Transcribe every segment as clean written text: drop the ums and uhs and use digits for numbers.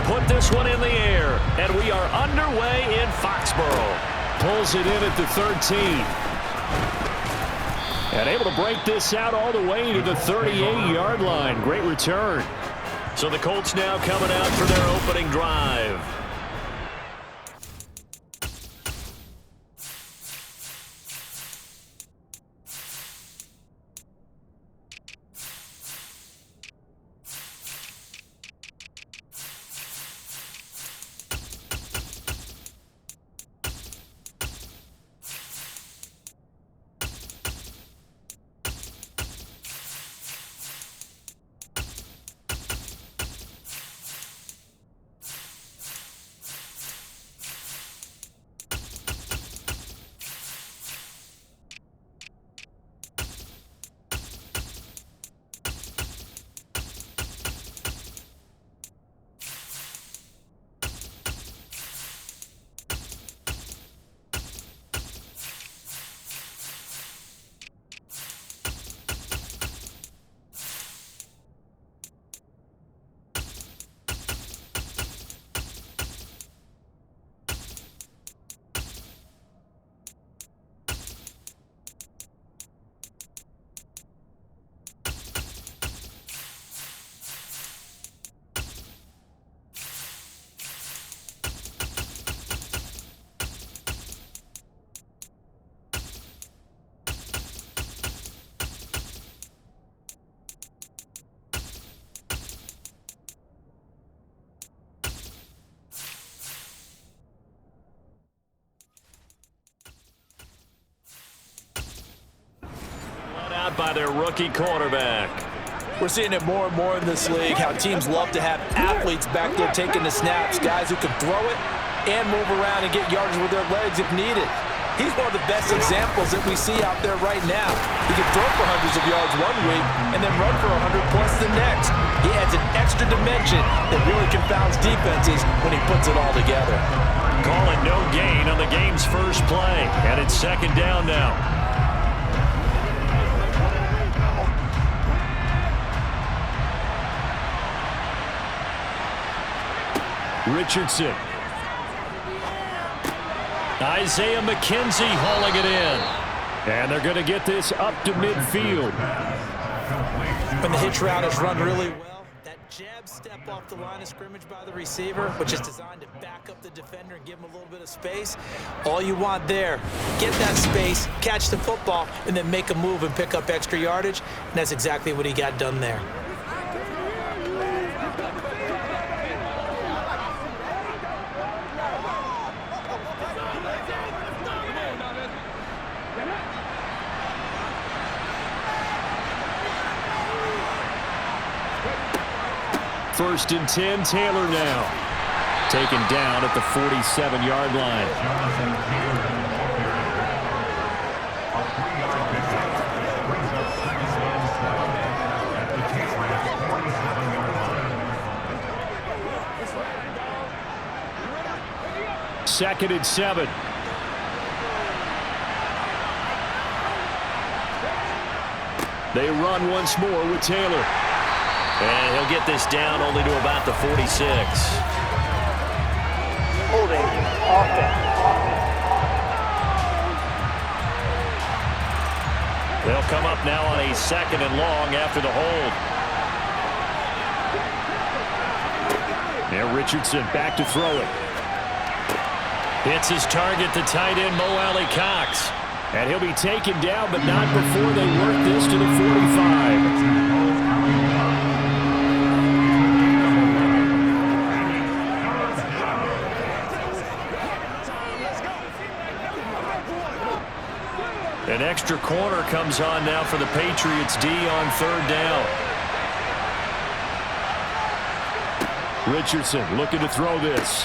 put this one in the air, and we are underway in Foxborough. Pulls it in at the 13. And able to break this out all the way to the 38-yard line. Great return. So the Colts now coming out for their opening drive. By their rookie quarterback. We're seeing it more and more in this league, how teams love to have athletes back there taking the snaps, guys who can throw it and move around and get yardage with their legs if needed. He's one of the best examples that we see out there right now. He can throw for hundreds of yards one week and then run for 100+ the next. He adds an extra dimension that really confounds defenses when he puts it all together. Call it no gain on the game's first play, and it's second down now. Richardson. Isaiah McKenzie hauling it in. And they're going to get this up to midfield. When the hitch route is run really well, that jab step off the line of scrimmage by the receiver, which is designed to back up the defender and give him a little bit of space, all you want there, get that space, catch the football, and then make a move and pick up extra yardage. And that's exactly what he got done there. First and 10, Taylor now. Taken down at the 47-yard line. Second and 7. They run once more with Taylor. And he'll get this down only to about the 46. Holding offense. They'll come up now on a second and long after the hold. Now Richardson back to throw it. Hits his target, the tight end Mo Alley-Cox. And he'll be taken down, but not before they work this to the 45. An extra corner comes on now for the Patriots D on third down. Richardson looking to throw this.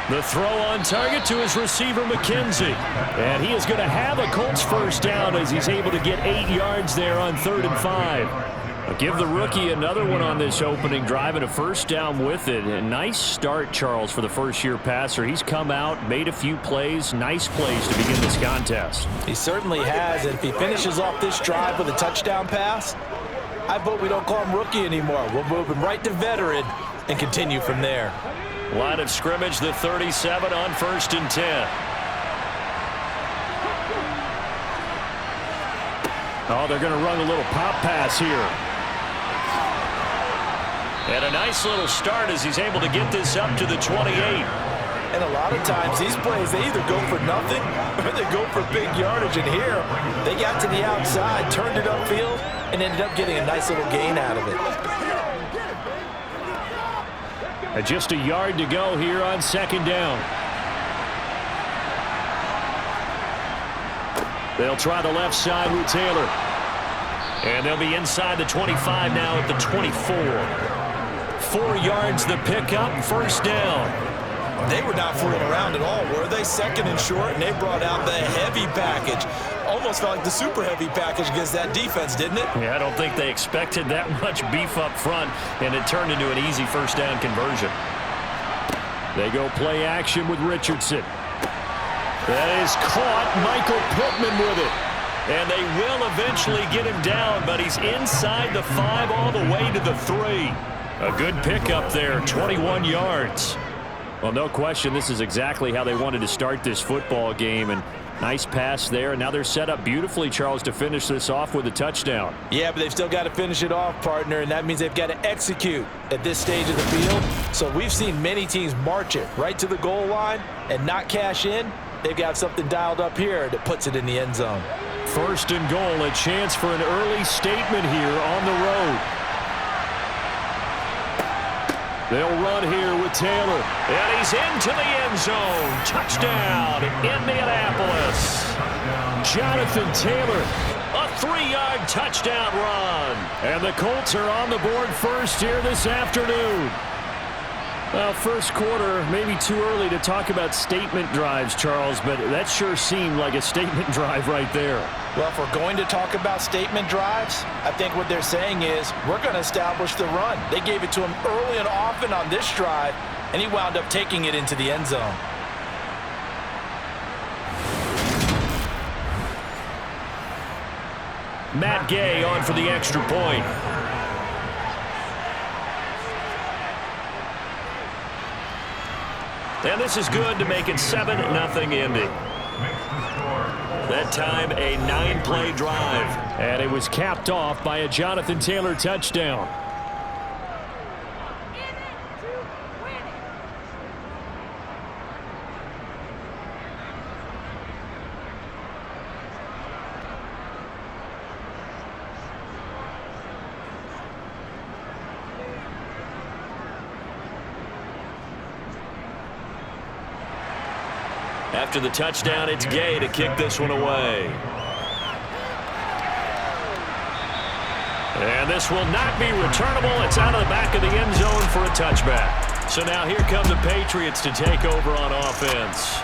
The throw on target to his receiver, McKenzie. And he is going to have a Colts first down as he's able to get 8 yards there on 3rd and 5. I'll give the rookie another one on this opening drive and a first down with it. A nice start, Charles, for the first-year passer. He's come out, made a few plays, nice plays to begin this contest. He certainly has. And if he finishes off this drive with a touchdown pass, I vote we don't call him rookie anymore. We'll move him right to veteran and continue from there. Line of scrimmage, the 37 on 1st and 10. Oh, they're going to run a little pop pass here. And a nice little start as he's able to get this up to the 28. And a lot of times these plays, they either go for nothing or they go for big yardage. And here, they got to the outside, turned it upfield, and ended up getting a nice little gain out of it. And just a yard to go here on 2nd down. They'll try the left side with Taylor. And they'll be inside the 25 now at the 24. 4 yards the pickup, 1st down. They were not fooling around at all, were they? 2nd and short, and they brought out the heavy package. Almost felt like the super heavy package against that defense, didn't it? Yeah, I don't think they expected that much beef up front, and it turned into an easy 1st down conversion. They go play action with Richardson. That is caught. Michael Pittman with it. And they will eventually get him down, but he's inside the 5 all the way to the 3. A good pickup there, 21 yards. Well, no question, this is exactly how they wanted to start this football game. And nice pass there. And now they're set up beautifully, Charles, to finish this off with a touchdown. Yeah, but they've still got to finish it off, partner, and that means they've got to execute at this stage of the field. So we've seen many teams march it right to the goal line and not cash in. They've got something dialed up here that puts it in the end zone. 1st and goal, a chance for an early statement here on the road. They'll run here with Taylor. And he's into the end zone. Touchdown, Indianapolis. Jonathan Taylor, a 3-yard touchdown run. And the Colts are on the board first here this afternoon. Well, first quarter, maybe too early to talk about statement drives, Charles, but that sure seemed like a statement drive right there. Well, if we're going to talk about statement drives, I think what they're saying is we're going to establish the run. They gave it to him early and often on this drive, and he wound up taking it into the end zone. Matt Gay on for the extra point. And this is good to make it 7-0 Indy. That time a 9-play drive. And it was capped off by a Jonathan Taylor touchdown. After the touchdown, it's Gay to kick this one away. And this will not be returnable. It's out of the back of the end zone for a touchback. So now here come the Patriots to take over on offense.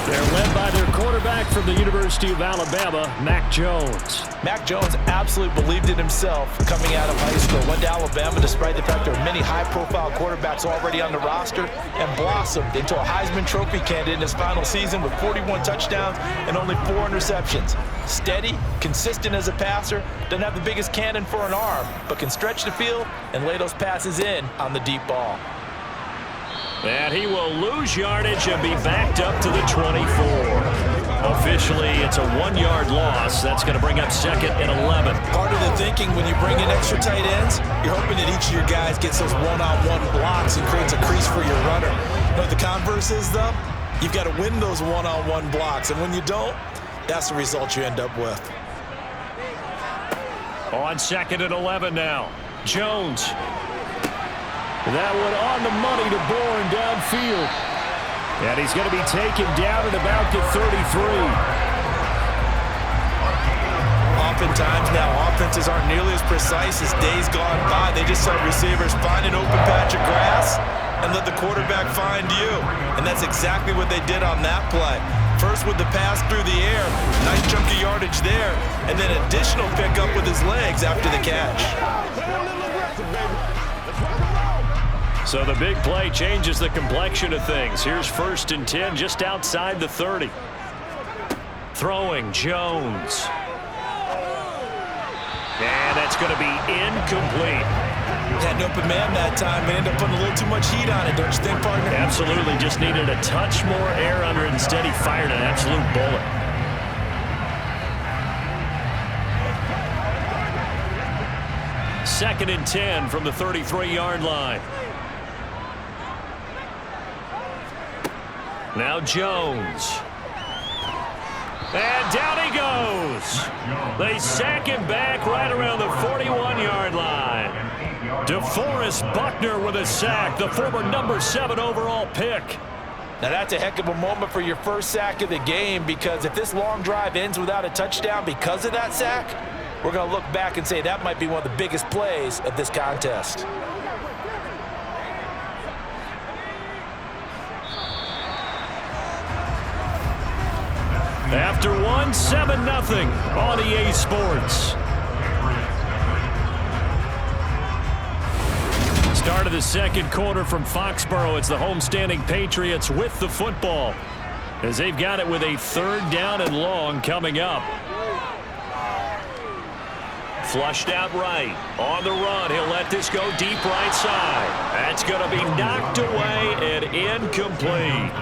They're led by their quarterback from the University of Alabama, Mac Jones. Mac Jones absolutely believed in himself coming out of high school. Went to Alabama despite the fact there were many high-profile quarterbacks already on the roster and blossomed into a Heisman Trophy candidate in his final season with 41 touchdowns and only 4 interceptions. Steady, consistent as a passer, doesn't have the biggest cannon for an arm, but can stretch the field and lay those passes in on the deep ball. And he will lose yardage and be backed up to the 24. Officially, it's a 1-yard loss. That's going to bring up 2nd and 11. Part of the thinking when you bring in extra tight ends, you're hoping that each of your guys gets those one-on-one blocks and creates a crease for your runner. You know what the converse is, though? You've got to win those one-on-one blocks, and when you don't, that's the result you end up with. On 2nd and 11 now. Jones. That one on the money to Bourne downfield. And he's going to be taken down at about the 33. Oftentimes now, offenses aren't nearly as precise as days gone by. They just saw receivers find an open patch of grass and let the quarterback find you. And that's exactly what they did on that play. First with the pass through the air, nice chunk of yardage there, and then additional pickup with his legs after the catch. So the big play changes the complexion of things. Here's 1st and 10 just outside the 30. Throwing Jones. And that's going to be incomplete. Had an open man that time and ended up putting a little too much heat on it, don't you think, partner? Absolutely. Just needed a touch more air under it. Instead, he fired an absolute bullet. Second and 10 from the 33-yard line. Now Jones. And down he goes. They sack him back right around the 41-yard line. DeForest Buckner with a sack, the former number 7 overall pick. Now that's a heck of a moment for your first sack of the game, because if this long drive ends without a touchdown because of that sack, we're going to look back and say that might be one of the biggest plays of this contest. After one, 7-0 on EA Sports. Start of the second quarter from Foxborough. It's the homestanding Patriots with the football, as they've got it with a 3rd down and long coming up. Flushed out right. On the run, he'll let this go deep right side. That's going to be knocked away and incomplete.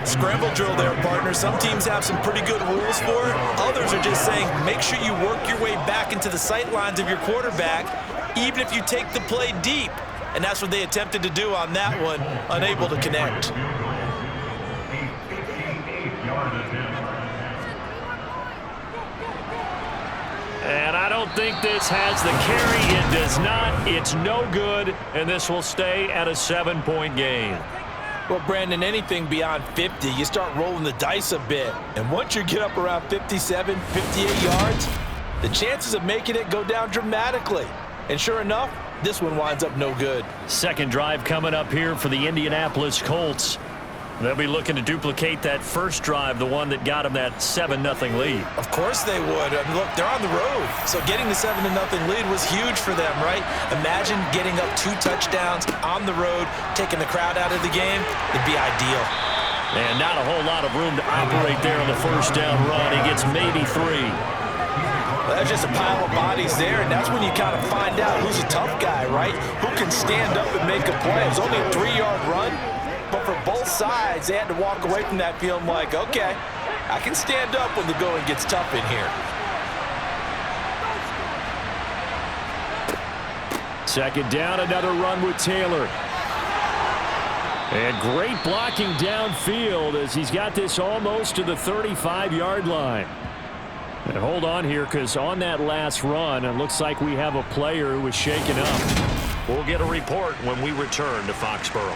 Scramble drill there, partner. Some teams have some pretty good rules for it. Others are just saying make sure you work your way back into the sight lines of your quarterback, even if you take the play deep. And that's what they attempted to do on that one, unable to connect. And I don't think this has the carry. It does not. It's no good, and this will stay at a 7-point game. Well, Brandon, anything beyond 50, you start rolling the dice a bit. And once you get up around 57, 58 yards, the chances of making it go down dramatically. And sure enough, this one winds up no good. Second drive coming up here for the Indianapolis Colts. They'll be looking to duplicate that first drive, the one that got them that 7-0 lead. Of course they would. I mean, look, they're on the road. So getting the 7-0 lead was huge for them, right? Imagine getting up 2 touchdowns on the road, taking the crowd out of the game. It'd be ideal. And not a whole lot of room to operate there on the first down run. He gets maybe 3. Well, there's just a pile of bodies there, and that's when you kind of find out who's a tough guy, right? Who can stand up and make a play. It was only a 3-yard run. But for both sides, they had to walk away from that feeling like, okay, I can stand up when the going gets tough in here. Second down, another run with Taylor. And great blocking downfield as he's got this almost to the 35-yard line. And hold on here, because on that last run, it looks like we have a player who was shaken up. We'll get a report when we return to Foxborough.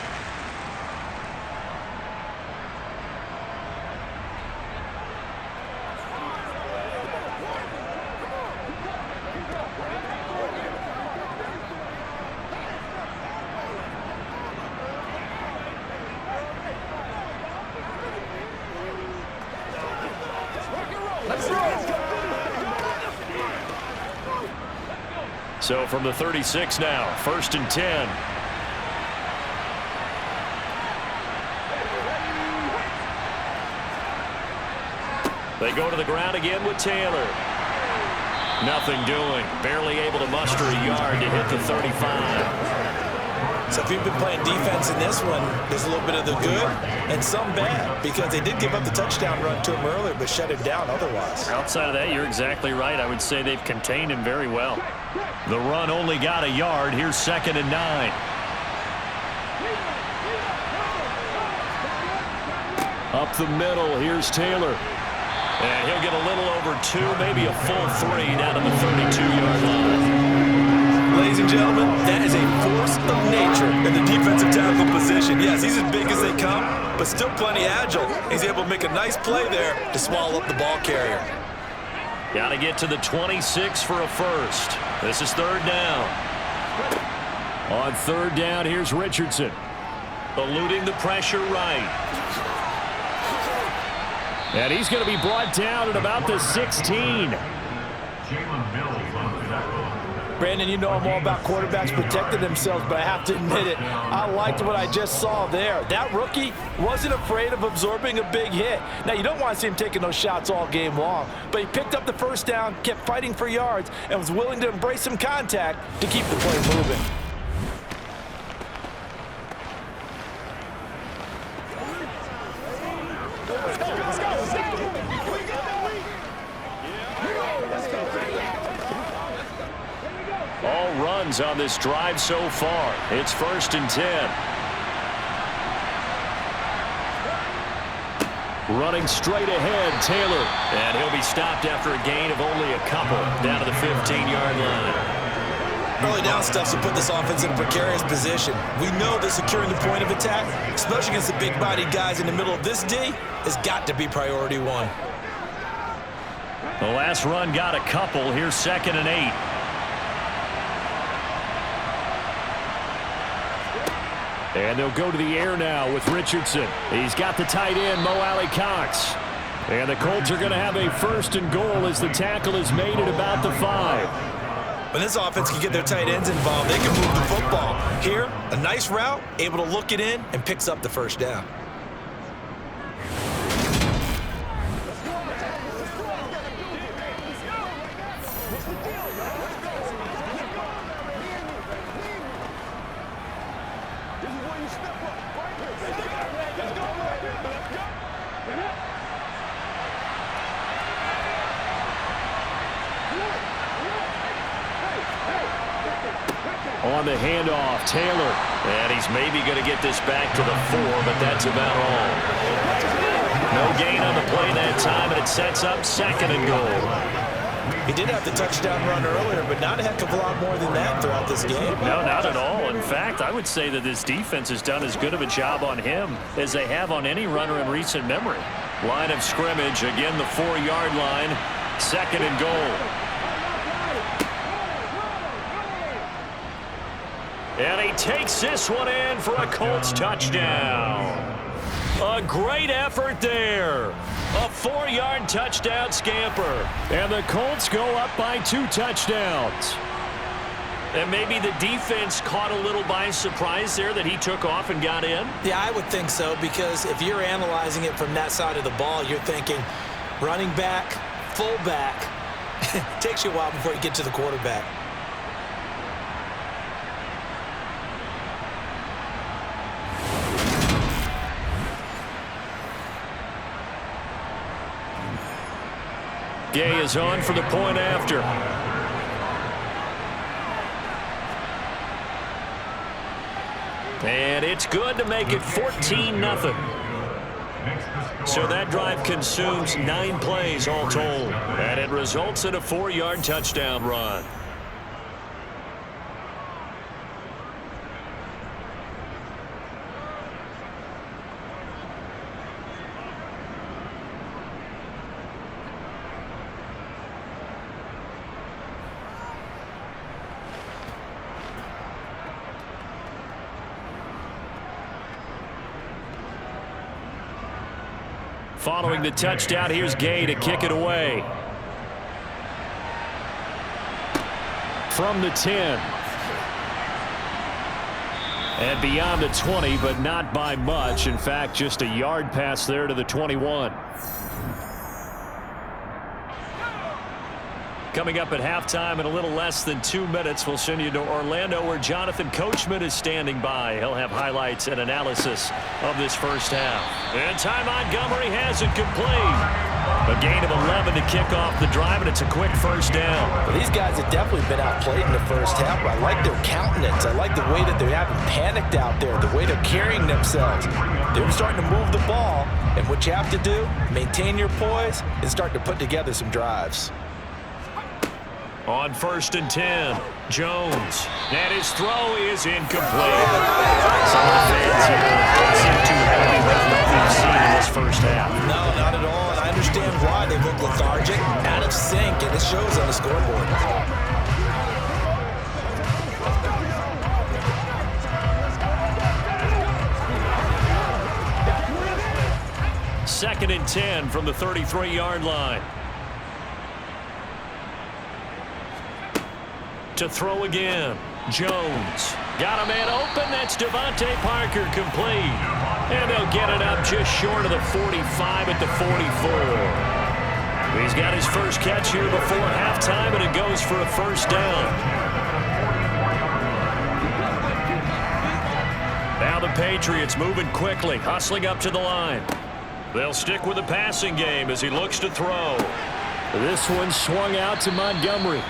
So from the 36 now, 1st and 10. They go to the ground again with Taylor. Nothing doing. Barely able to muster a yard to hit the 35. So if you've been playing defense in this one, there's a little bit of the good and some bad, because they did give up the touchdown run to him earlier, but shut him down otherwise. Outside of that, you're exactly right. I would say they've contained him very well. The run only got a yard. Here's 2nd and 9. Up the middle, here's Taylor. And he'll get a little over 2, maybe a full 3 down to the 32-yard line. Ladies and gentlemen, that is a force of nature in the defensive tackle position. Yes, he's as big as they come, but still plenty agile. He's able to make a nice play there to swallow up the ball carrier. Got to get to the 26 for a first. This is 3rd down. On 3rd down, here's Richardson. Eluding the pressure right. And he's going to be brought down at about the 16. Brandon, you know I'm all about quarterbacks protecting themselves, but I have to admit it, I liked what I just saw there. That rookie wasn't afraid of absorbing a big hit. Now, you don't want to see him taking those shots all game long, but he picked up the first down, kept fighting for yards, and was willing to embrace some contact to keep the play moving. All runs on this drive so far. It's 1st and 10. Running straight ahead, Taylor. And he'll be stopped after a gain of only a couple down to the 15-yard line. Early down stuff to put this offense in a precarious position. We know that securing the point of attack, especially against the big-bodied guys in the middle of this D, has got to be priority one. The last run got a couple. Here's 2nd and 8. And they'll go to the air now with Richardson. He's got the tight end, Mo Alley-Cox. And the Colts are going to have a 1st and goal as the tackle is made at about the 5. When this offense can get their tight ends involved, they can move the football. Here, a nice route, able to look it in, and picks up the first down. On the handoff, Taylor. And he's maybe going to get this back to the 4, but that's about all. No gain on the play that time, and it sets up 2nd and goal. He did have the touchdown run earlier, but not a heck of a lot more than that throughout this game. No, not at all. In fact, I would say that this defense has done as good of a job on him as they have on any runner in recent memory. Line of scrimmage, again the 4-yard line, 2nd and goal. And he takes this one in for a Colts touchdown. A great effort there. A 4-yard touchdown scamper. And the Colts go up by 2 touchdowns. And maybe the defense caught a little by surprise there that he took off and got in? Yeah, I would think so, because if you're analyzing it from that side of the ball, you're thinking running back, fullback. It takes you a while before you get to the quarterback. Gay is on for the point after. And it's good to make it 14-0. So that drive consumes 9 plays all told. And it results in a 4-yard touchdown run. Following the touchdown, here's Gay to kick it away. From the 10. And beyond the 20, but not by much. In fact, just a yard pass there to the 21. Coming up at halftime in a little less than 2 minutes, we'll send you to Orlando where Jonathan Coachman is standing by. He'll have highlights and analysis of this first half. And Ty Montgomery has it complete. A gain of 11 to kick off the drive, and it's a quick first down. Well, these guys have definitely been outplayed in the first half. I like their countenance. I like the way that they haven't panicked out there, the way they're carrying themselves. They're starting to move the ball, and what you have to do, maintain your poise and start to put together some drives. On 1st and 10, Jones. And his throw is incomplete. Some of the fans here don't seem too happy with what we've seen in this first half. No, not at all, and I understand why. They look lethargic, out of sync, and it shows on the scoreboard. Second and 10 from the 33-yard line. To throw again. Jones. Got a man open. That's Devontae Parker complete. And they'll get it up just short of the 45 at the 44. He's got his first catch here before halftime, and it goes for a first down. Now the Patriots moving quickly, hustling up to the line. They'll stick with the passing game as he looks to throw. This one swung out to Montgomery.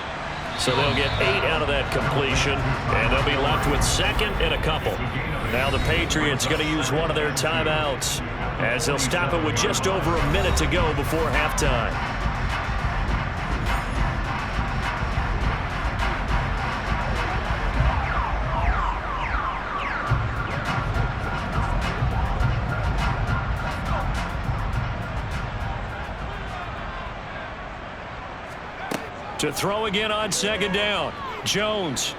So they'll get 8 out of that completion, and they'll be left with second and a couple. Now the Patriots going to use one of their timeouts as they'll stop it with just over a minute to go before halftime. To throw again on second down. Jones.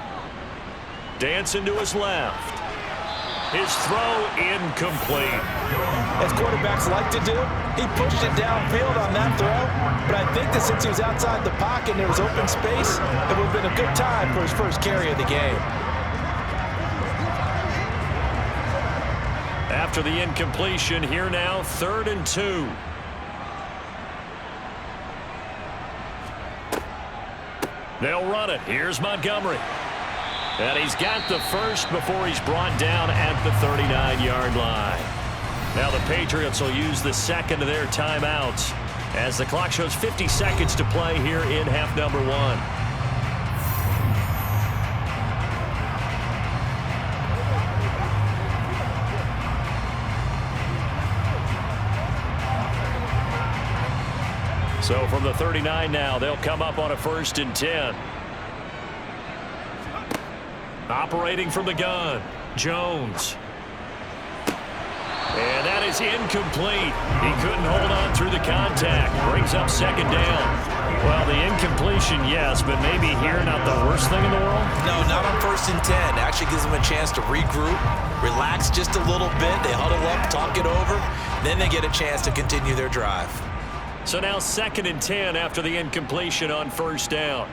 Dancing to his left. His throw incomplete. As quarterbacks like to do, he pushed it downfield on that throw. But I think that since he was outside the pocket and there was open space, it would have been a good time for his first carry of the game. After the incompletion, here now, 3rd and 2. They'll run it. Here's Montgomery. And he's got the first before he's brought down at the 39-yard line. Now the Patriots will use the second of their timeouts as the clock shows 50 seconds to play here in half number 1. So from the 39 now, they'll come up on a 1st and 10. Operating from the gun, Jones. And that is incomplete. He couldn't hold on through the contact. Brings up second down. Well, the incompletion, yes, but maybe here not the worst thing in the world? No, not on 1st and 10. Actually gives them a chance to regroup, relax just a little bit. They huddle up, talk it over. Then they get a chance to continue their drive. So now 2nd and 10 after the incompletion on 1st down.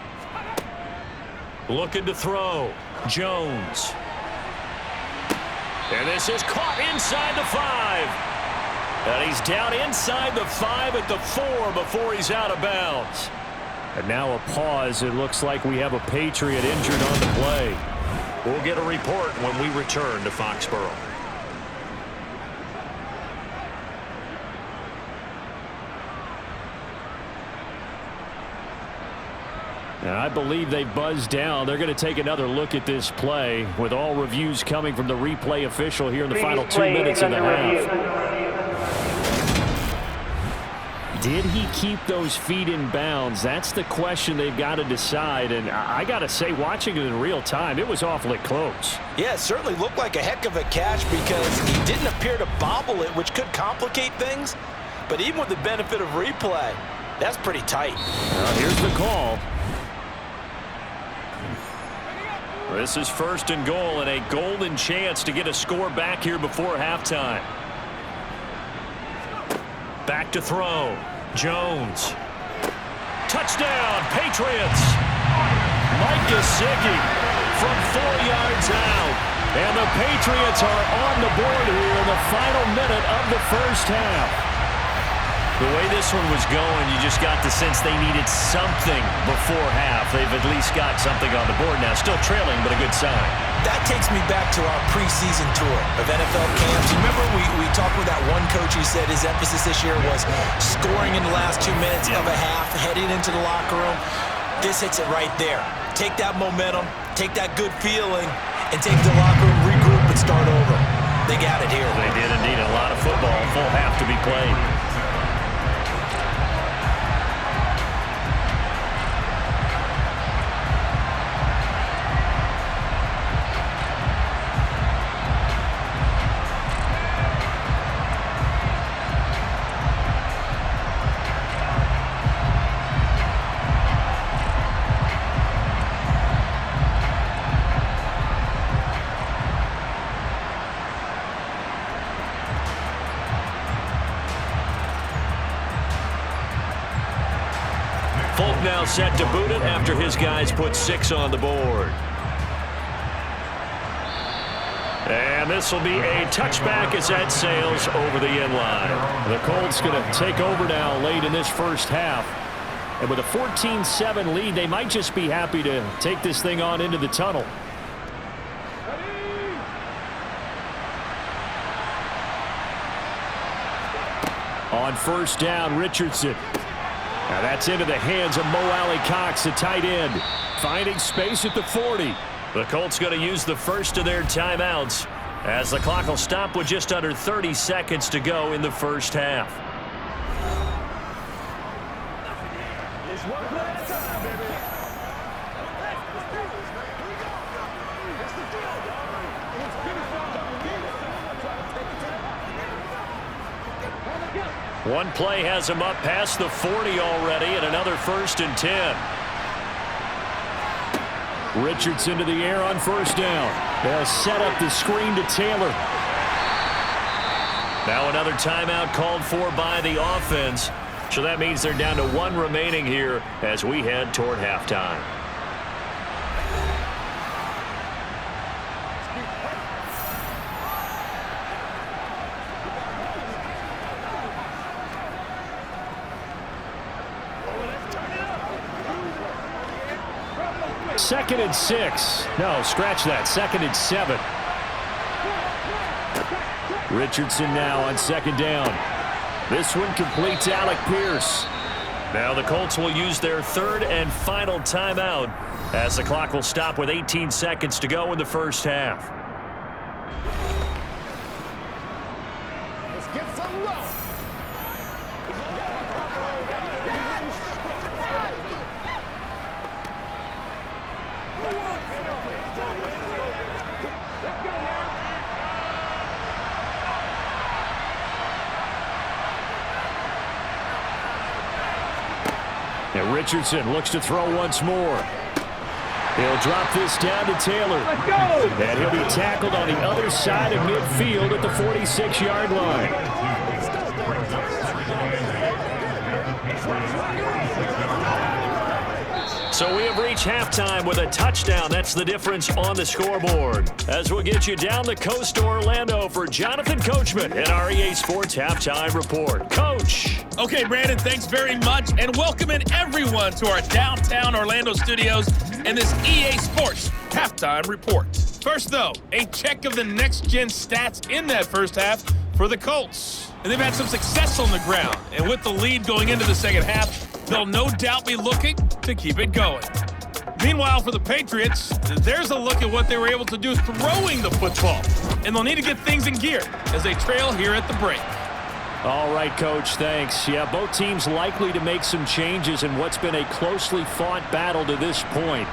Looking to throw. Jones. And this is caught inside the 5. And he's down inside the 5 at the 4 before he's out of bounds. And now a pause. It looks like we have a Patriot injured on the play. We'll get a report when we return to Foxborough. Now, I believe they buzzed down. They're going to take another look at this play with all reviews coming from the replay official here in the final 2 minutes of the half. Did he keep those feet in bounds? That's the question they've got to decide. And I got to say, watching it in real time, it was awfully close. Yeah, it certainly looked like a heck of a catch because he didn't appear to bobble it, which could complicate things. But even with the benefit of replay, that's pretty tight. Well, here's the call. This is 1st and goal and a golden chance to get a score back here before halftime. Back to throw. Jones. Touchdown, Patriots. Mike Gesicki from 4 yards out. And the Patriots are on the board here in the final minute of the 1st half. The way this one was going, you just got the sense they needed something before half. They've at least got something on the board now. Still trailing, but a good sign. That takes me back to our preseason tour of NFL camps. You remember we talked with that one coach who said his emphasis this year was scoring in the last 2 minutes of a half, heading into the locker room. This hits it right there. Take that momentum, take that good feeling, and take the locker room, regroup, and start over. They got it here. They did indeed. A lot of football, full half to be played. now set to boot it after his guys put 6 on the board. And this will be a touchback as that sails over the end line. The Colts going to take over now late in this first half. And with a 14-7 lead, they might just be happy to take this thing on into the tunnel. On first down, Richardson. Now that's into the hands of Mo Alley-Cox, the tight end. Finding space at the 40. The Colts going to use the first of their timeouts as the clock will stop with just under 30 seconds to go in the first half. One play has him up past the 40 already, and another 1st and 10. Richardson to the air on first down. They'll set up the screen to Taylor. Now another timeout called for by the offense. So that means they're down to 1 remaining here as we head toward halftime. Second and 6. No, scratch that. Second and 7. Richardson now on second down. This one completes Alec Pierce. Now the Colts will use their 3rd and final timeout as the clock will stop with 18 seconds to go in the first half. Let's get some love. And Richardson looks to throw once more. He'll drop this down to Taylor. Let's go! And he'll be tackled on the other side of midfield at the 46-yard line. So we have reached halftime with a touchdown. That's the difference on the scoreboard. As we'll get you down the coast to Orlando for Jonathan Coachman at our EA Sports Halftime Report. Coach. Okay, Brandon, thanks very much, and welcoming everyone to our downtown Orlando studios and this EA Sports Halftime Report. First, though, a check of the next-gen stats in that first half for the Colts. And they've had some success on the ground, and with the lead going into the second half, they'll no doubt be looking to keep it going. Meanwhile, for the Patriots, there's a look at what they were able to do throwing the football, and they'll need to get things in gear as they trail here at the break. All right, Coach, thanks. Yeah, both teams likely to make some changes in what's been a closely fought battle to this point.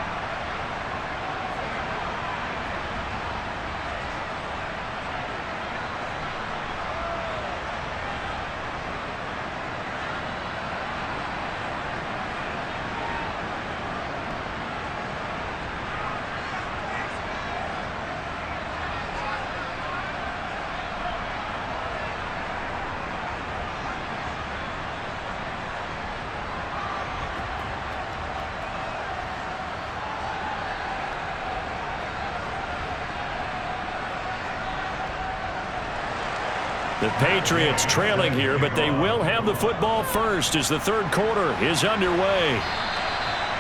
The Patriots trailing here, but they will have the football first as the third quarter is underway.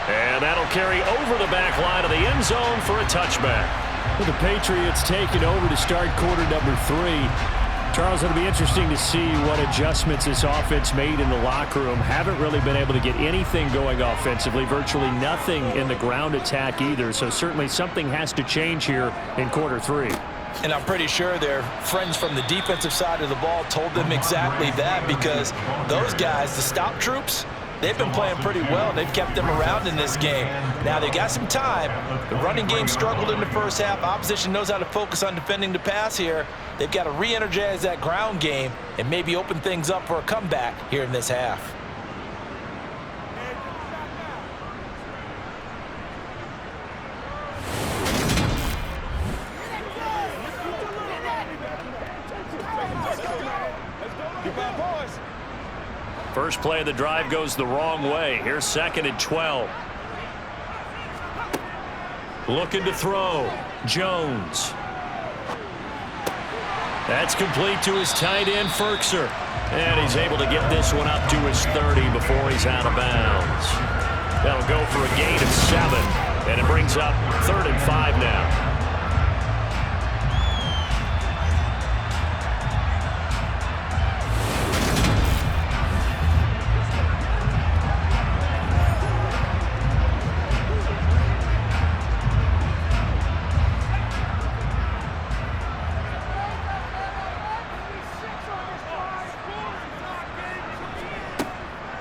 And that'll carry over the back line of the end zone for a touchback. With the Patriots taking over to start quarter number 3. Charles, it'll be interesting to see what adjustments this offense made in the locker room. Haven't really been able to get anything going offensively, virtually nothing in the ground attack either. So certainly something has to change here in quarter 3. And I'm pretty sure their friends from the defensive side of the ball told them exactly that, because those guys, the stop troops, they've been playing pretty well. They've kept them around in this game. Now, they got some time. The running game struggled in the first half. Opposition knows how to focus on defending the pass here. They've got to re-energize that ground game and maybe open things up for a comeback here in this half. First play of the drive goes the wrong way. Here's 2nd and 12. Looking to throw. Jones. That's complete to his tight end, Ferkser. And he's able to get this one up to his 30 before he's out of bounds. That'll go for a gain of 7. And it brings up 3rd and 5 now.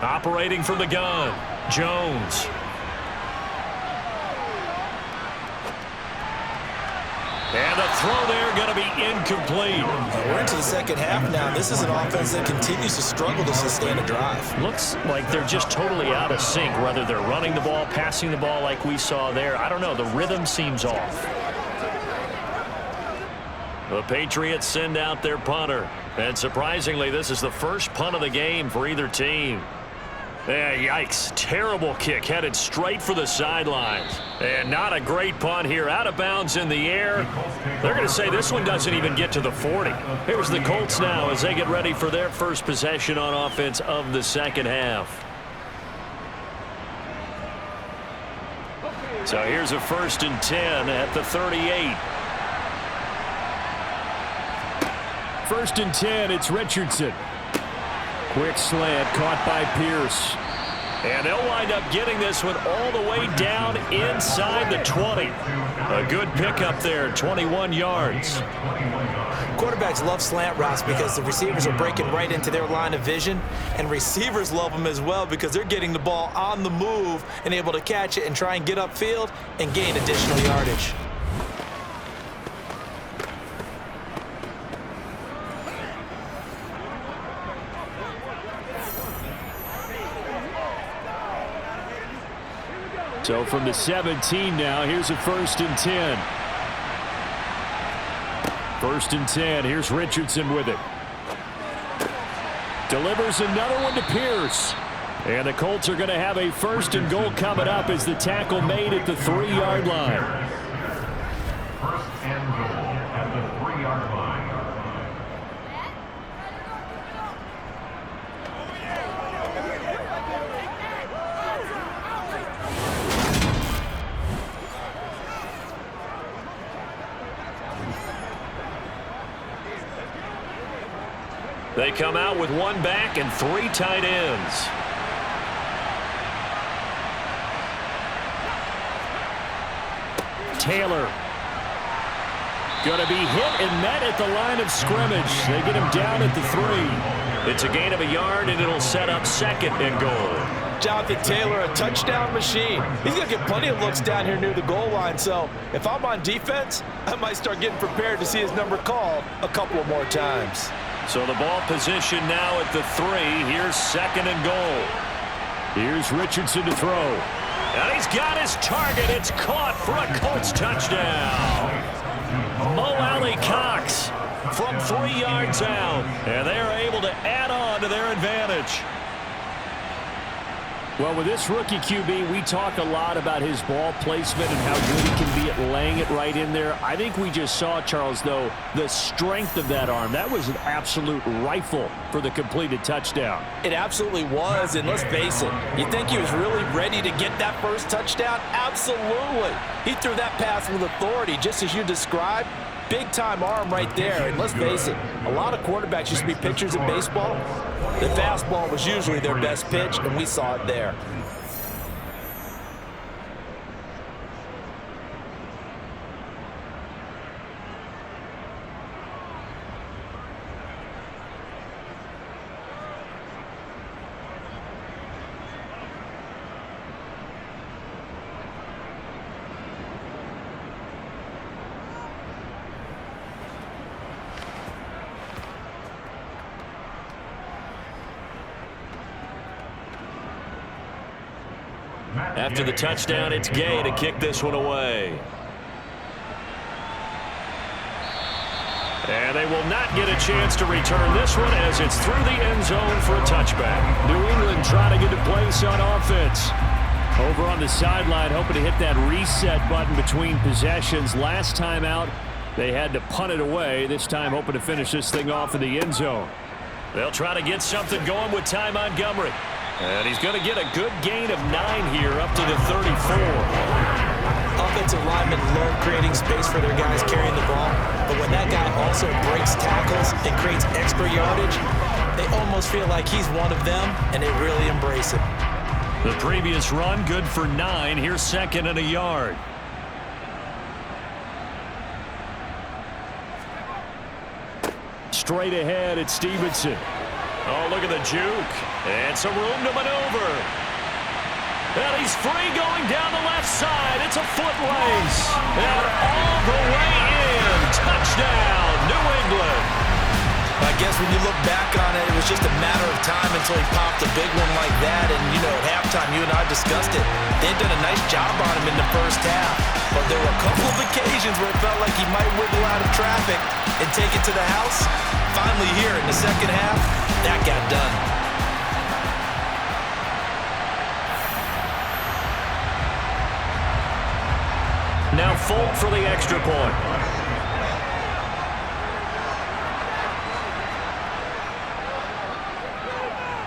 Operating from the gun, Jones. And the throw there going to be incomplete. We're into the second half now. This is an offense that continues to struggle to sustain a drive. Looks like they're just totally out of sync, whether they're running the ball, passing the ball like we saw there. I don't know. The rhythm seems off. The Patriots send out their punter. And surprisingly, this is the first punt of the game for either team. Yeah, yikes. Terrible kick headed straight for the sidelines. And not a great punt here. Out of bounds in the air. They're going to say this one doesn't even get to the 40. Here's the Colts now as they get ready for their first possession on offense of the second half. So here's a 1st and 10 at the 38. 1st and 10, it's Richardson. Quick slant caught by Pierce. And they'll wind up getting this one all the way down inside the 20. A good pickup there, 21 yards. Quarterbacks love slant routes because the receivers are breaking right into their line of vision, and receivers love them as well because they're getting the ball on the move and able to catch it and try and get upfield and gain additional yardage. So from the 17 now, here's a 1st and 10. 1st and 10. Here's Richardson with it. Delivers another one to Pierce. And the Colts are going to have a 1st and goal coming up as the tackle made at the 3-yard line. 1st and goal at the 3-yard line. They come out with 1 back and 3 tight ends. Taylor. Going to be hit and met at the line of scrimmage. They get him down at the 3. It's a gain of a yard, and it'll set up 2nd and goal. Jonathan Taylor, a touchdown machine. He's going to get plenty of looks down here near the goal line. So if I'm on defense, I might start getting prepared to see his number called a couple of more times. So the ball position now at the 3. Here's 2nd and goal. Here's Richardson to throw. And he's got his target. It's caught for a Colts touchdown. Mo Alley Cox from 3 yards out. And they are able to add on to their advantage. Well, with this rookie QB, we talk a lot about his ball placement and how good he can be at laying it right in there. I think we just saw, Charles, though, the strength of that arm. That was an absolute rifle for the completed touchdown. It absolutely was, and let's face it, you think he was really ready to get that first touchdown? Absolutely. He threw that pass with authority, just as you described. Big-time arm right there, and let's face it, a lot of quarterbacks used to be pitchers in baseball. The fastball was usually their best pitch, and we saw it there. After the touchdown, it's Gay to kick this one away. And they will not get a chance to return this one as it's through the end zone for a touchback. New England trying to get a place on offense. Over on the sideline, hoping to hit that reset button between possessions. Last time out, they had to punt it away. This time, hoping to finish this thing off in the end zone. They'll try to get something going with Ty Montgomery. And he's going to get a good gain of 9 here up to the 34. Offensive linemen love creating space for their guys carrying the ball, but when that guy also breaks tackles and creates extra yardage, they almost feel like he's one of them, and they really embrace him. The previous run, good for 9. Here's 2nd and a yard. Straight ahead, it's Stevenson. Oh, look at the juke. And some room to maneuver. And he's free going down the left side. It's a foot race. And all the way in. Touchdown, New England. I guess when you look back on it, it was just a matter of time until he popped a big one like that. And, you know, at halftime, you and I discussed it. They'd done a nice job on him in the first half. But there were a couple of occasions where it felt like he might wiggle out of traffic and take it to the house. Finally here in the second half, that got done. Now Folk for the extra point.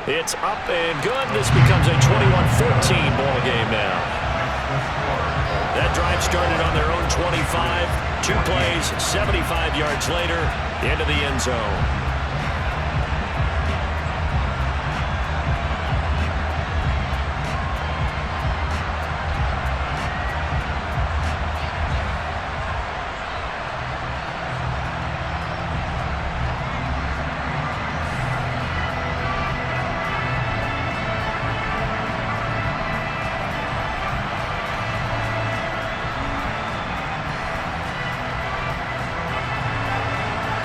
It's up and good. This becomes a 21-14 ball game now. That drive started on their own 25. 2 plays, 75 yards later, into the end zone.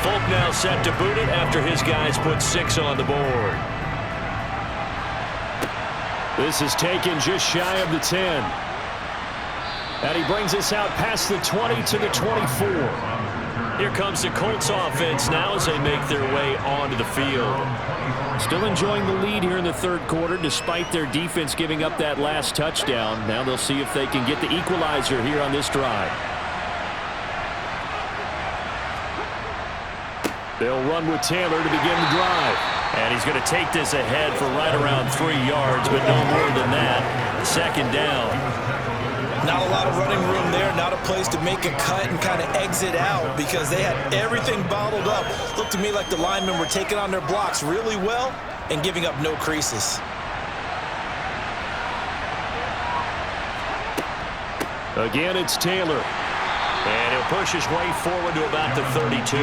Folk now set to boot it after his guys put 6 on the board. This is taken just shy of the 10. And he brings us out past the 20 to the 24. Here comes the Colts offense now as they make their way onto the field. Still enjoying the lead here in the third quarter despite their defense giving up that last touchdown. Now they'll see if they can get the equalizer here on this drive. They'll run with Taylor to begin the drive. And he's going to take this ahead for right around 3 yards, but no more than that. 2nd down. Not a lot of running room there, not a place to make a cut and kind of exit out because they had everything bottled up. Looked to me like the linemen were taking on their blocks really well and giving up no creases. Again, it's Taylor. And he'll push his way forward to about the 32.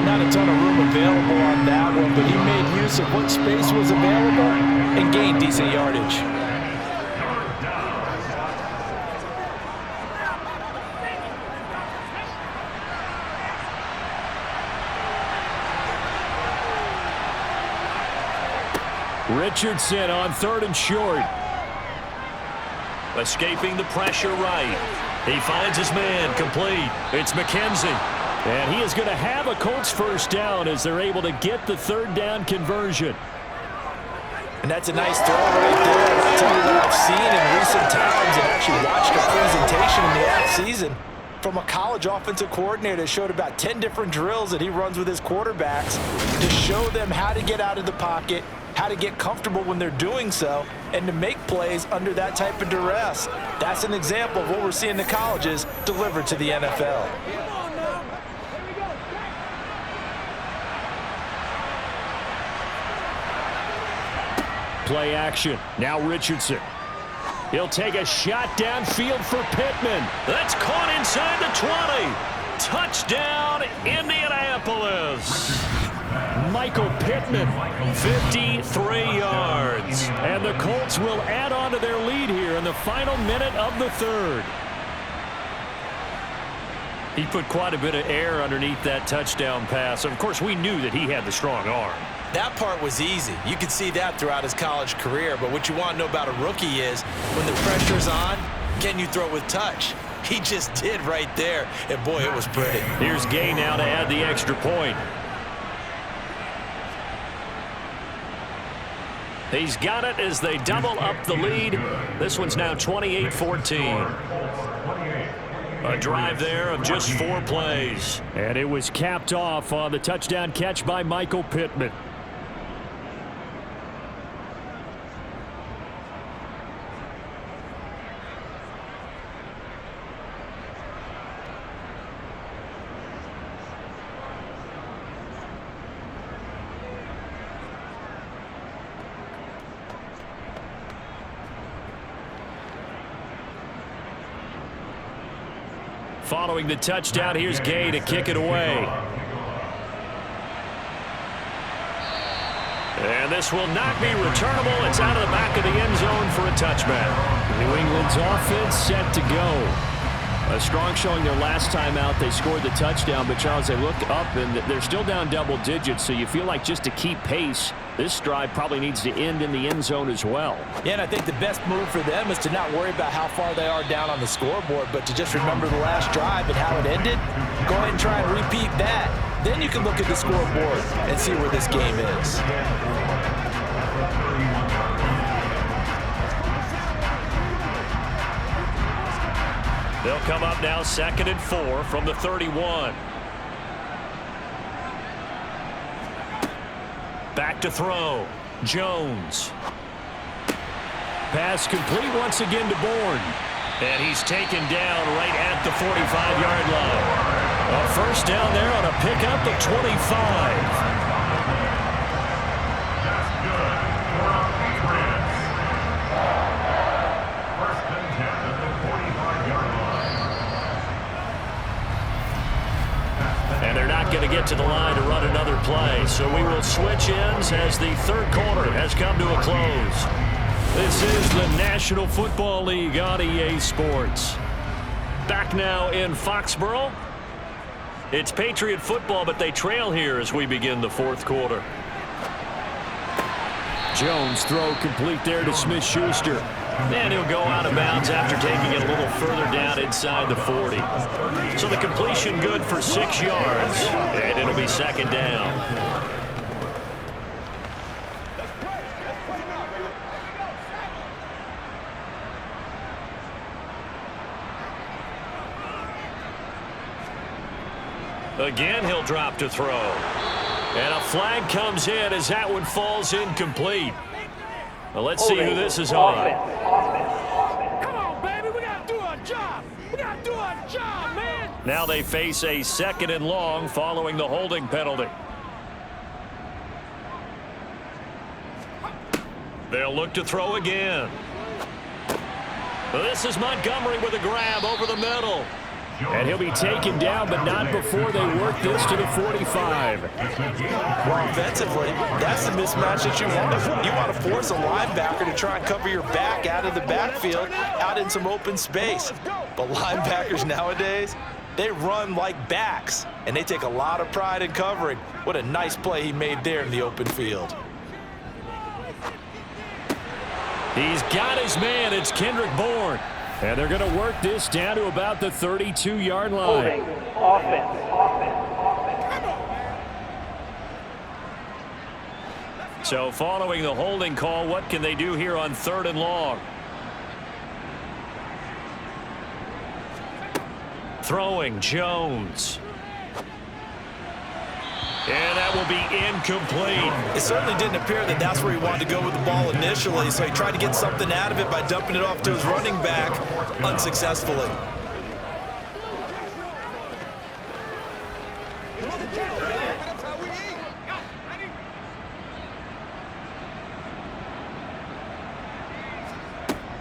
Not a ton of room available on that one, but he made use of what space was available and gained decent yardage. Richardson on 3rd and short. Escaping the pressure right. He finds his man complete. It's McKenzie. And he is going to have a Colts first down as they're able to get the 3rd down conversion. And that's a nice throw right there. I'll tell you what I've seen in recent times and actually watched a presentation in the offseason from a college offensive coordinator that showed about 10 different drills that he runs with his quarterbacks to show them how to get out of the pocket, how to get comfortable when they're doing so, and to make plays under that type of duress. That's an example of what we're seeing in the colleges delivered to the NFL. Play action. Now Richardson. He'll take a shot downfield for Pittman. That's caught inside the 20. Touchdown, Indianapolis. Michael Pittman, 53 yards. And the Colts will add on to their lead here in the final minute of the 3rd. He put quite a bit of air underneath that touchdown pass. Of course, we knew that he had the strong arm. That part was easy. You could see that throughout his college career. But what you want to know about a rookie is when the pressure's on, can you throw with touch? He just did right there, and boy, it was pretty. Here's Gay now to add the extra point. He's got it as they double up the lead. This one's now 28-14. A drive there of just 4 plays. And it was capped off on the touchdown catch by Michael Pittman. Following the touchdown, here's Gay to kick it away. And this will not be returnable. It's out of the back of the end zone for a touchback. New England's offense set to go. A strong showing their last time out. They scored the touchdown, but Charles, they look up and they're still down double digits, so you feel like just to keep pace, this drive probably needs to end in the end zone as well. Yeah, and I think the best move for them is to not worry about how far they are down on the scoreboard, but to just remember the last drive and how it ended. Go ahead and try and repeat that. Then you can look at the scoreboard and see where this game is. They'll come up now 2nd and 4 from the 31. Back to throw. Jones. Pass complete once again to Bourne. And he's taken down right at the 45-yard line. A first down there on a pickup of 25. And they're not going to get to the line to run another play. So we will switch ends as the third quarter has come to a close. This is the National Football League on EA Sports. Back now in Foxborough. It's Patriot football, but they trail here as we begin the fourth quarter. Jones throw complete there to Smith-Schuster. And he'll go out of bounds after taking it a little further down inside the 40. So the completion good for 6 yards. And it'll be 2nd down. Again, he'll drop to throw. And a flag comes in as that one falls incomplete. Well, let's see who this is on. Come on, baby. We got to do our job. We got to do our job, man. Now they face a 2nd and long following the holding penalty. They'll look to throw again. This is Montgomery with a grab over the middle. And he'll be taken down, but not before they work this to the 45. Well, offensively, that's the mismatch that you want. You want to force a linebacker to try and cover your back out of the backfield, out in some open space. But linebackers nowadays, they run like backs, and they take a lot of pride in covering. What a nice play he made there in the open field. He's got his man. It's Kendrick Bourne. And they're going to work this down to about the 32-yard line. Offense. So following the holding call, what can they do here on 3rd and long? Throwing, Jones. And that will be incomplete. It certainly didn't appear that that's where he wanted to go with the ball initially, so he tried to get something out of it by dumping it off to his running back unsuccessfully.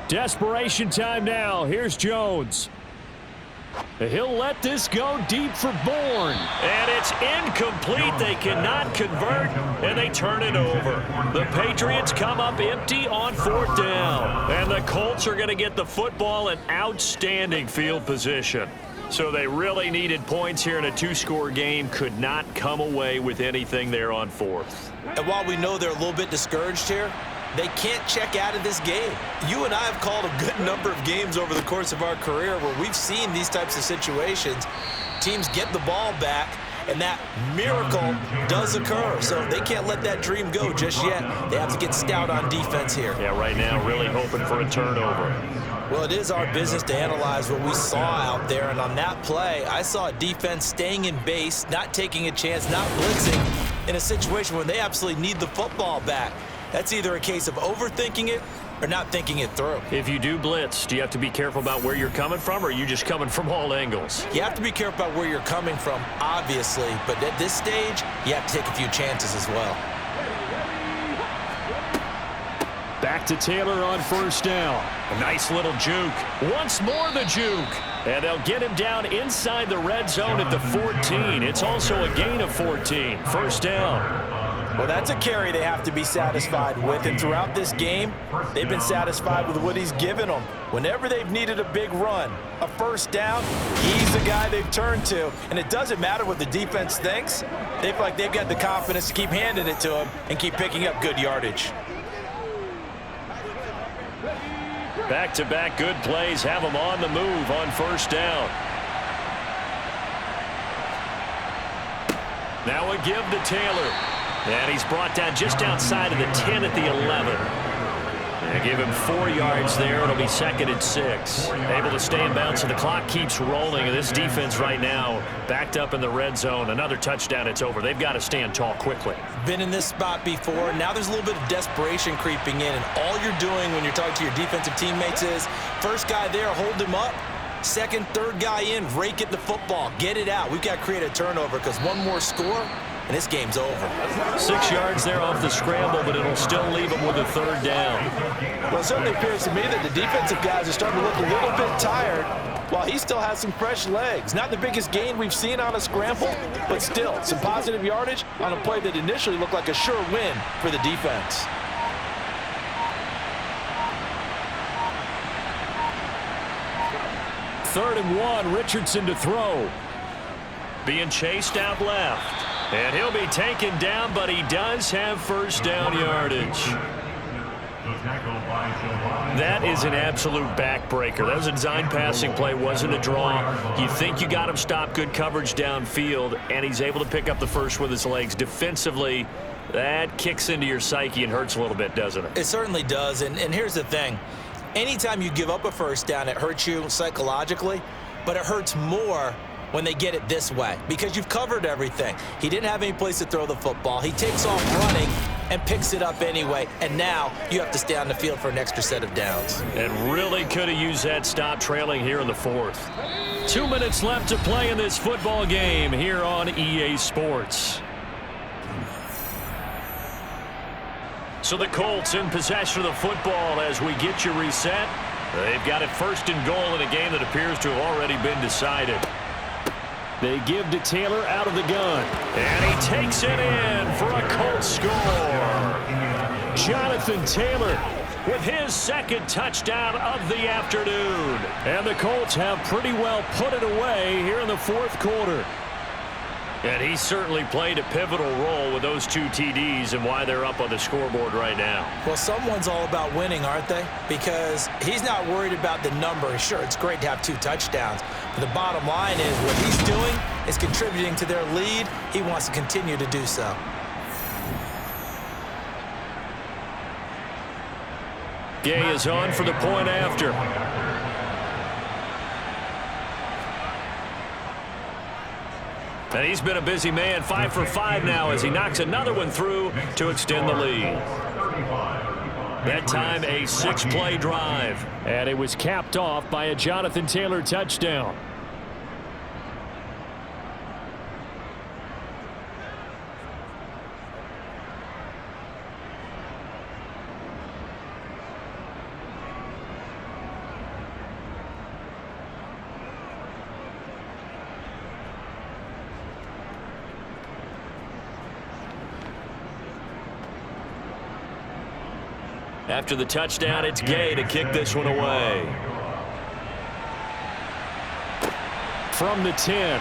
Desperation time now. Here's Jones. He'll let this go deep for Bourne. And it's incomplete. They cannot convert, and they turn it over. The Patriots come up empty on 4th down. And the Colts are going to get the football in outstanding field position. So they really needed points here in a 2-score game. Could not come away with anything there on 4th. And while we know they're a little bit discouraged here, They can't check out of this game. You and I have called a good number of games over the course of our career where we've seen these types of situations. Teams get the ball back, and that miracle does occur. So they can't let that dream go just yet. They have to get stout on defense here. Yeah, right now really hoping for a turnover. Well, it is our business to analyze what we saw out there, and on that play, I saw a defense staying in base, not taking a chance, not blitzing in a situation where they absolutely need the football back. That's either a case of overthinking it or not thinking it through. If you do blitz, do you have to be careful about where you're coming from, or are you just coming from all angles? You have to be careful about where you're coming from, obviously, but at this stage, you have to take a few chances as well. Back to Taylor on first down. A nice little juke. Once more the juke. And they'll get him down inside the red zone at the 14. It's also a gain of 14. First down. Well, that's a carry they have to be satisfied with, and throughout this game, they've been satisfied with what he's given them. Whenever they've needed a big run, a first down, he's the guy they've turned to, and it doesn't matter what the defense thinks. They feel like they've got the confidence to keep handing it to him and keep picking up good yardage. Back-to-back good plays have him on the move on first down. Now a give to Taylor. And he's brought down just outside of the 10 at the 11. And give him 4 yards there. It'll be 2nd and 6. Able to stay in bounds, so the clock keeps rolling. And this defense right now backed up in the red zone. Another touchdown, it's over. They've got to stand tall quickly. Been in this spot before. Now there's a little bit of desperation creeping in. And all you're doing when you're talking to your defensive teammates is, first guy there, hold him up. Second, third guy in, rake at the football. Get it out. We've got to create a turnover because one more score, and this game's over. 6 yards there off the scramble, but it'll still leave them with a third down. Well, it certainly appears to me that the defensive guys are starting to look a little bit tired while he still has some fresh legs. Not the biggest gain we've seen on a scramble, but still some positive yardage on a play that initially looked like a sure win for the defense. Third and 1, Richardson to throw. Being chased out left. And he'll be taken down, but he does have first down yardage. That is an absolute backbreaker. That was a design passing play, wasn't a draw. You think you got him stopped, good coverage downfield, and he's able to pick up the first with his legs. Defensively, that kicks into your psyche and hurts a little bit, doesn't it? It certainly does, and here's the thing. Anytime you give up a first down, it hurts you psychologically, but it hurts more when they get it this way because you've covered everything. He didn't have any place to throw the football. He takes off running and picks it up anyway, and now you have to stay on the field for an extra set of downs. And really could have used that stop trailing here in the 4th. 2 minutes left to play in this football game here on EA Sports. So the Colts in possession of the football as we get you reset. They've got it 1st and goal in a game that appears to have already been decided. They give to Taylor out of the gun. And he takes it in for a Colts score. Jonathan Taylor with his 2nd touchdown of the afternoon. And the Colts have pretty well put it away here in the 4th quarter. And he certainly played a pivotal role with those 2 TDs and why they're up on the scoreboard right now. Well, someone's all about winning, aren't they? Because he's not worried about the number. Sure, it's great to have 2 touchdowns. But the bottom line is what he's doing is contributing to their lead. He wants to continue to do so. Gay is on for the point after. And he's been a busy man, 5 for 5 now as he knocks another one through to extend the lead. That time a 6-play drive. And it was capped off by a Jonathan Taylor touchdown. After the touchdown, it's Gay to kick this one away. From the 10.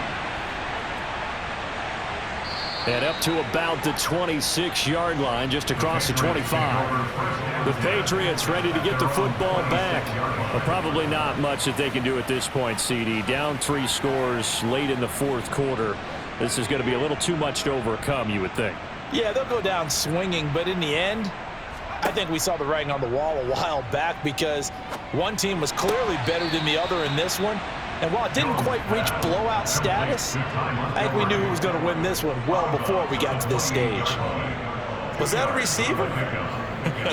And up to about the 26-yard line, just across the 25. The Patriots ready to get the football back. But probably not much that they can do at this point, CD. Down 3 scores late in the fourth quarter. This is going to be a little too much to overcome, you would think. Yeah, they'll go down swinging, but in the end, I think we saw the writing on the wall a while back because one team was clearly better than the other in this one. And while it didn't quite reach blowout status, I think we knew who was going to win this one well before we got to this stage. Was that a receiver?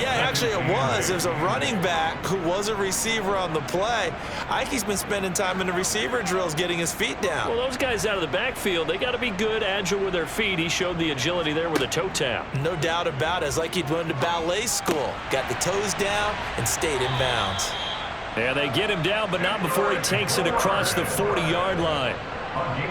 Yeah, actually it was. There's a running back who was a receiver on the play. I think he's been spending time in the receiver drills getting his feet down. Well, those guys out of the backfield, they got to be good, agile with their feet. He showed the agility there with a toe tap. No doubt about it. It's like he'd went to ballet school. Got the toes down and stayed in bounds. And they get him down, but not before he takes it across the 40-yard line.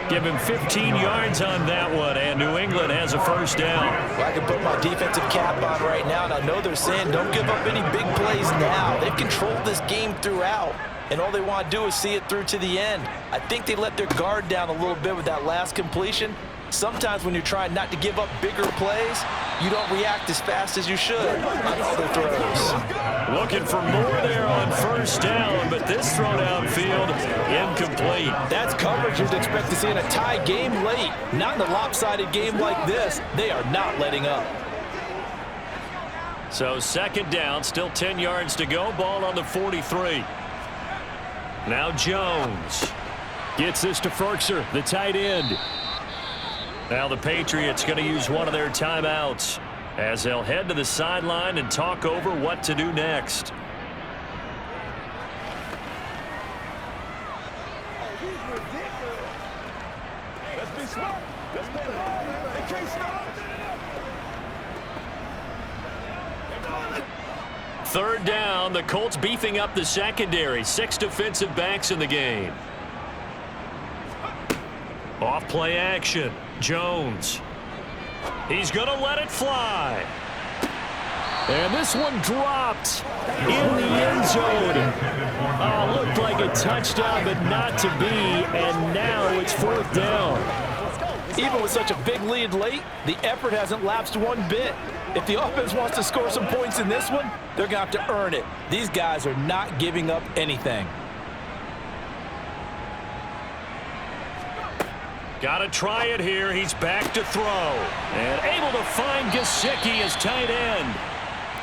Give him 15 yards on that one, and New England has a first down. Well, I can put my defensive cap on right now, and I know they're saying don't give up any big plays now. They've controlled this game throughout, and all they want to do is see it through to the end. I think they let their guard down a little bit with that last completion. Sometimes when you're trying not to give up bigger plays, you don't react as fast as you should on other throws. Looking for more there on first down, but this throw downfield incomplete. That's coverage you'd expect to see in a tie game late. Not in a lopsided game like this. They are not letting up. So second down, still 10 yards to go. Ball on the 43. Now Jones gets this to Ferkser, the tight end. Now the Patriots going to use one of their timeouts as they'll head to the sideline and talk over what to do next. Third down, the Colts beefing up the secondary. 6 defensive backs in the game. Off play action. Jones. He's going to let it fly. And this one dropped in the end zone. Oh, looked like a touchdown, but not to be. And now it's fourth down. Even with such a big lead late, the effort hasn't lapsed one bit. If the offense wants to score some points in this one, they're going to have to earn it. These guys are not giving up anything. Got to try it here. He's back to throw. And able to find Gesicki as tight end.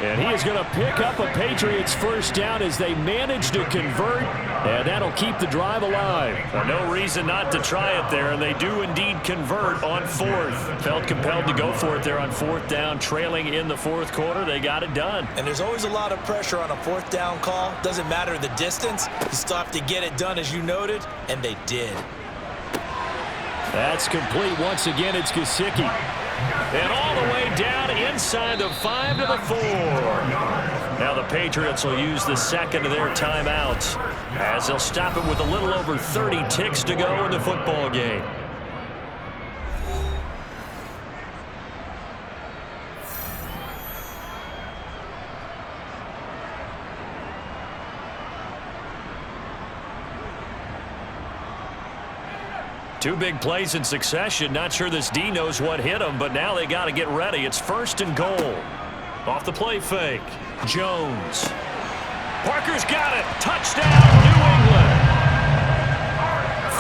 And he is going to pick up a Patriots first down as they manage to convert. And that'll keep the drive alive. No reason not to try it there. And they do indeed convert on fourth. Felt compelled to go for it there on fourth down. Trailing in the fourth quarter. They got it done. And there's always a lot of pressure on a fourth down call. Doesn't matter the distance. You still have to get it done as you noted. And they did. That's complete. Once again, it's Gesicki. And all the way down inside the 5 to the 4. Now the Patriots will use the second of their timeouts as they'll stop it with a little over 30 ticks to go in the football game. Two big plays in succession. Not sure this D knows what hit him, but now they got to get ready. It's first and goal. Off the play fake. Jones. Parker's got it. Touchdown, New England.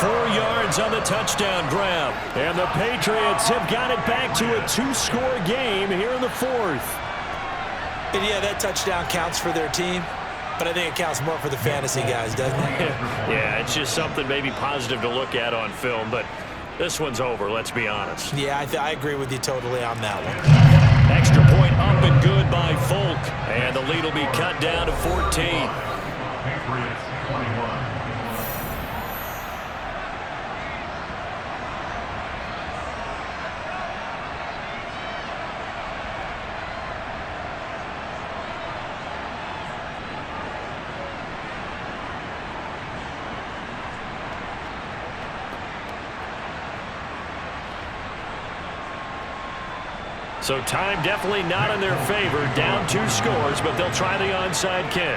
4 yards on the touchdown grab. And the Patriots have got it back to a 2-score game here in the fourth. And yeah, that touchdown counts for their team. But I think it counts more for the fantasy guys, doesn't it? Yeah, it's just something maybe positive to look at on film, but this one's over, let's be honest. Yeah, I agree with you totally on that one. Extra point up and good by Folk, and the lead will be cut down to 14. Patriots 21. So time definitely not in their favor. Down 2 scores, but they'll try the onside kick.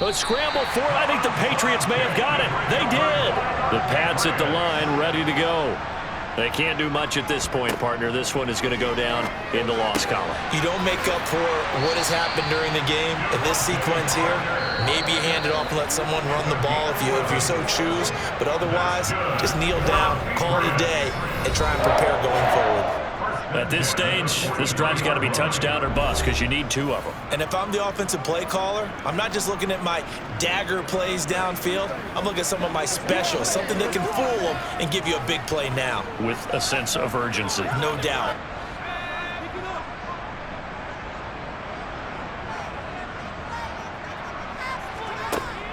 A scramble for it. I think the Patriots may have got it. They did. The Pats at the line ready to go. They can't do much at this point, partner. This one is going to go down in the loss column. You don't make up for what has happened during the game. In this sequence here, maybe you hand it off and let someone run the ball if you so choose. But otherwise, just kneel down, call it a day, and try and prepare going forward. At this stage, this drive's got to be touchdown or bust because you need 2 of them. And if I'm the offensive play caller, I'm not just looking at my dagger plays downfield. I'm looking at some of my specials, something that can fool them and give you a big play now. With a sense of urgency. No doubt.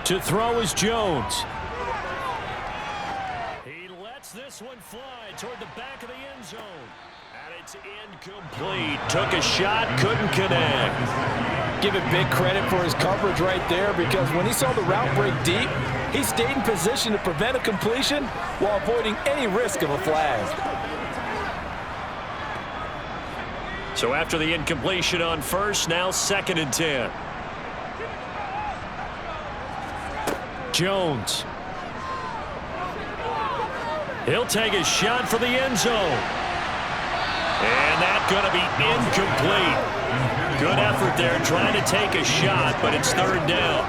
To throw is Jones. He lets this one fly toward the back of the end zone. And it's incomplete. Took a shot, couldn't connect. Give it big credit for his coverage right there, because when he saw the route break deep, he stayed in position to prevent a completion while avoiding any risk of a flag. So after the incompletion on first, now 2nd and 10. Jones. He'll take a shot for the end zone. And that's going to be incomplete. Good effort there trying to take a shot, but it's 3rd down.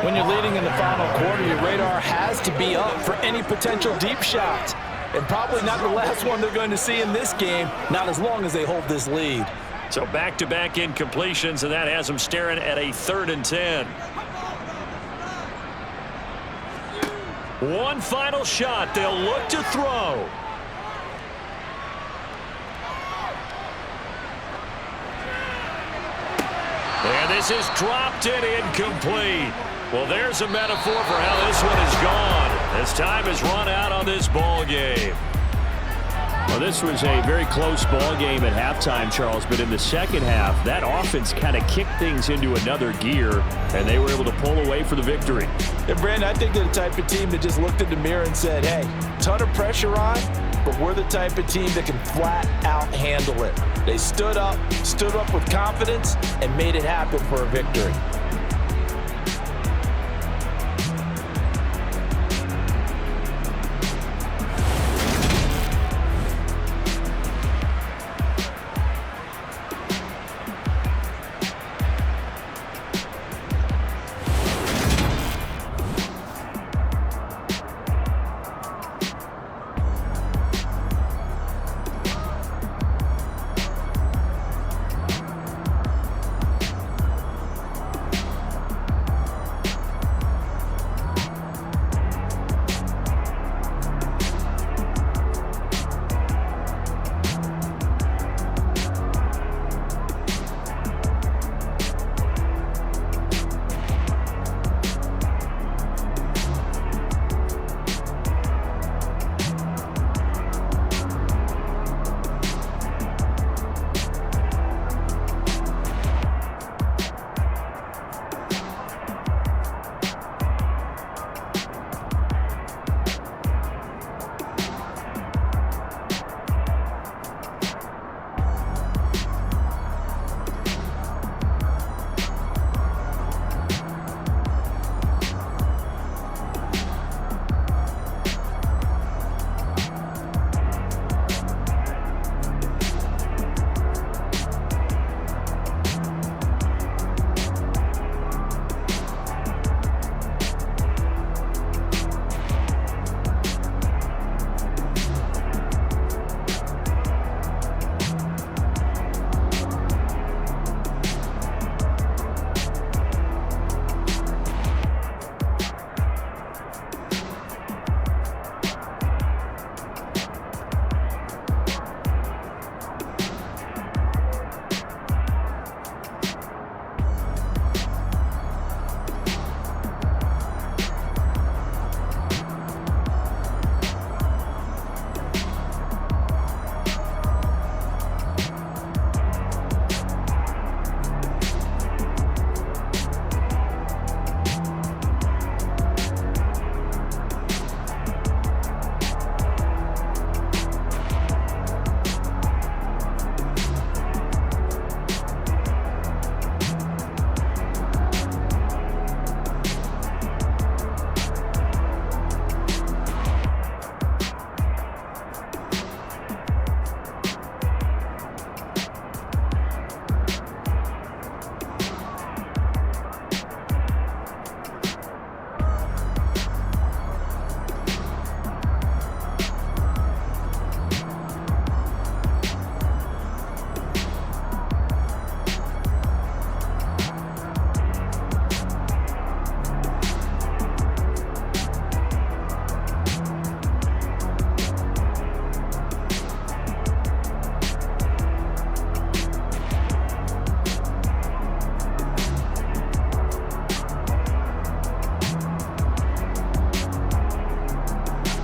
When you're leading in the final quarter, your radar has to be up for any potential deep shots. And probably not the last one they're going to see in this game, not as long as they hold this lead. So back-to-back incompletions, and that has them staring at a 3rd and 10. One final shot. They'll look to throw. And this is dropped and incomplete. Well, there's a metaphor for how this one is gone. As time has run out on this ball game. Well, this was a very close ball game at halftime, Charles, but in the second half, that offense kind of kicked things into another gear, and they were able to pull away for the victory. And, Brandon, I think they're the type of team that just looked in the mirror and said, hey, ton of pressure on, but we're the type of team that can flat out handle it. They stood up with confidence, and made it happen for a victory.